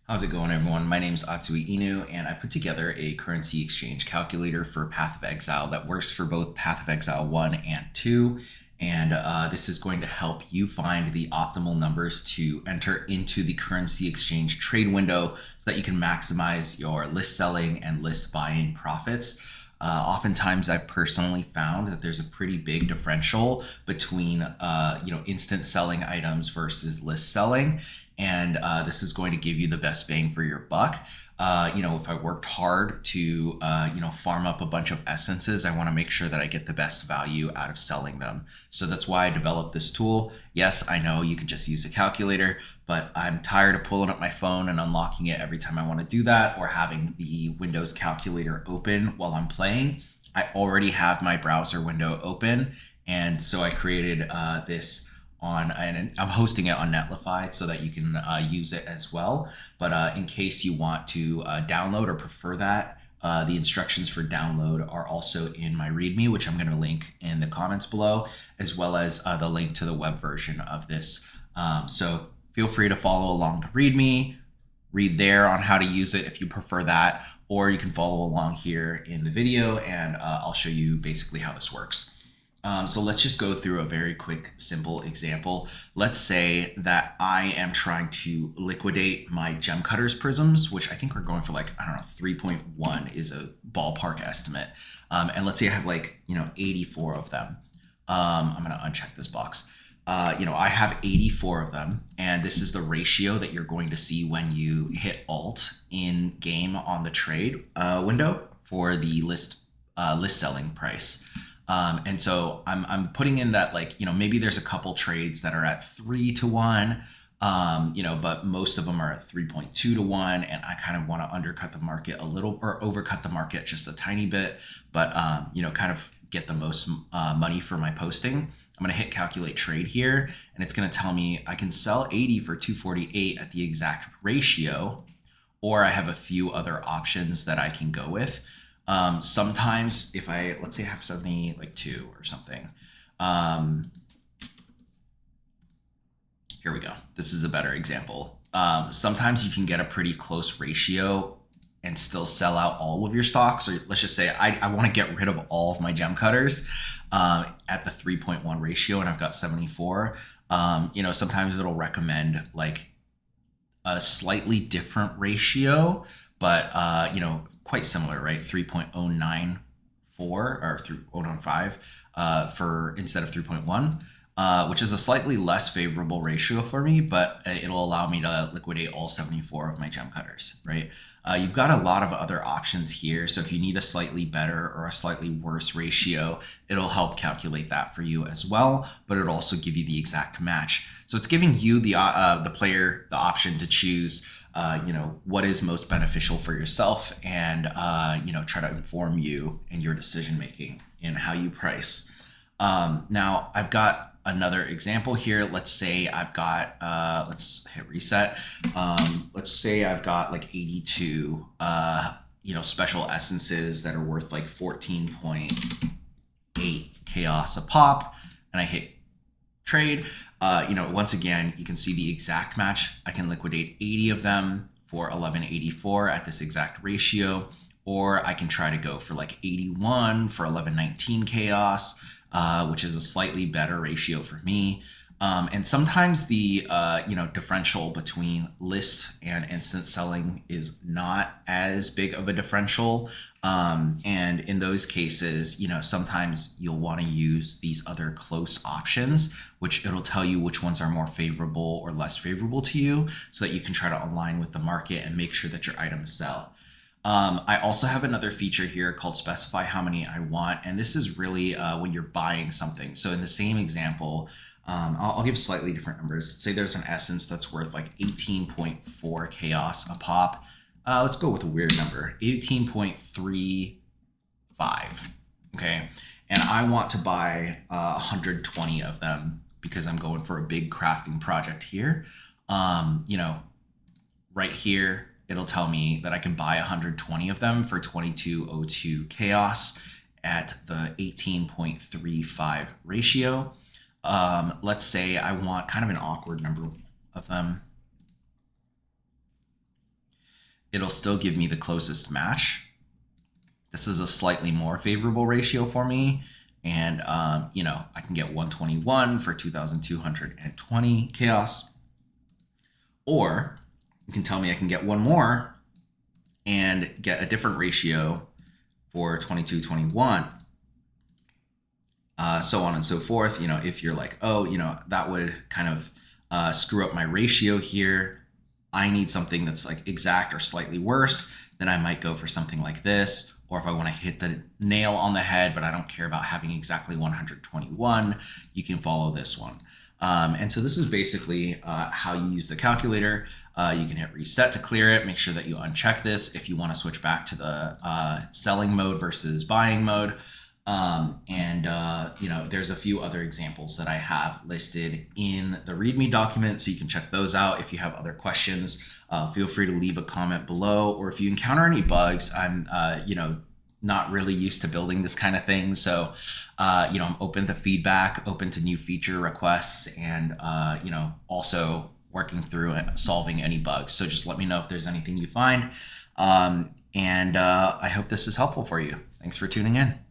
How's it going, everyone? My name is Atsui Inu, and I put together a currency exchange calculator for Path of Exile that works for both Path of Exile 1 and 2. And this is going to help you find the optimal numbers to enter into the currency exchange trade window so that you can maximize your list selling and list buying profits. Oftentimes, I've personally found that there's a pretty big differential between instant selling items versus list selling, and this is going to give you the best bang for your buck. If I worked hard to farm up a bunch of essences, I want to make sure that I get the best value out of selling them. So that's why I developed this tool. Yes, I know you can just use a calculator, but I'm tired of pulling up my phone and unlocking it every time I want to do that, or having the Windows calculator open while I'm playing. I already have my browser window open, and so I created this and I'm hosting it on Netlify so that you can use it as well. But in case you want to download or prefer that, the instructions for download are also in my readme, which I'm going to link in the comments below, as well as the link to the web version of this. So feel free to follow along the readme, read there on how to use it if you prefer that, or you can follow along here in the video, and I'll show you basically how this works. So let's just go through a very quick, simple example. Let's say that I am trying to liquidate my gem cutters prisms, which I think we're going for 3.1 is a ballpark estimate. And let's say I have 84 of them. I'm gonna uncheck this box. I have 84 of them, and this is the ratio that you're going to see when you hit Alt in game on the trade window for the list selling price. And so I'm putting in that maybe there's a couple trades that are at 3-1, but most of them are at 3.2-1, and I kind of want to undercut the market a little, or overcut the market just a tiny bit, but kind of get the most money for my posting. I'm going to hit calculate trade here, and it's going to tell me I can sell 80 for 248 at the exact ratio, or I have a few other options that I can go with. Sometimes if let's say I have 72 or something, here we go. This is a better example. Sometimes you can get a pretty close ratio and still sell out all of your stocks. Or let's just say I want to get rid of all of my gem cutters at the 3.1 ratio, and I've got 74. Sometimes it'll recommend a slightly different ratio, but quite similar, right? 3.094 or 3.095 for instead of 3.1, which is a slightly less favorable ratio for me, but it'll allow me to liquidate all 74 of my gem cutters, right? You've got a lot of other options here. So if you need a slightly better or a slightly worse ratio, it'll help calculate that for you as well, but it'll also give you the exact match. So it's giving you the player the option to choose what is most beneficial for yourself, and try to inform you in your decision making in how you price. Now I've got another example here. Let's say I've got let's hit reset. Let's say I've got 82 special essences that are worth 14.8 chaos a pop, and I hit trade. Once again, you can see the exact match. I can liquidate 80 of them for 1184 at this exact ratio, or I can try to go for 81 for 1119 chaos, which is a slightly better ratio for me. And sometimes the differential between list and instant selling is not as big of a differential. And in those cases, sometimes you'll want to use these other close options, which it'll tell you which ones are more favorable or less favorable to you, so that you can try to align with the market and make sure that your items sell. I also have another feature here called specify how many I want. And this is really when you're buying something. So in the same example, I'll give slightly different numbers. Let's say there's an essence that's worth 18.4 chaos a pop. Let's go with a weird number, 18.35. Okay. And I want to buy 120 of them because I'm going for a big crafting project here. Right here, it'll tell me that I can buy 120 of them for 2202 chaos at the 18.35 ratio. Let's say I want kind of an awkward number of them. it'll still give me the closest match. This is a slightly more favorable ratio for me. And, you know, I can get 121 for 2,220 chaos. Or you can tell me I can get one more and get a different ratio for 2221. So on and so forth. You know, if you're like, oh, you know, that would kind of screw up my ratio here. I need something that's like exact or slightly worse, then I might go for something like this. Or if I want to hit the nail on the head, but I don't care about having exactly 121, you can follow this one. And so this is basically how you use the calculator. You can hit reset to clear it. Make sure that you uncheck this if you want to switch back to the selling mode versus buying mode. You know, there's a few other examples that I have listed in the README document, so you can check those out. If you have other questions, feel free to leave a comment below, or if you encounter any bugs, I'm, you know, not really used to building this kind of thing. So, you know, I'm open to feedback, open to new feature requests, and, you know, also working through solving any bugs. So just let me know if there's anything you find. I hope this is helpful for you. Thanks for tuning in.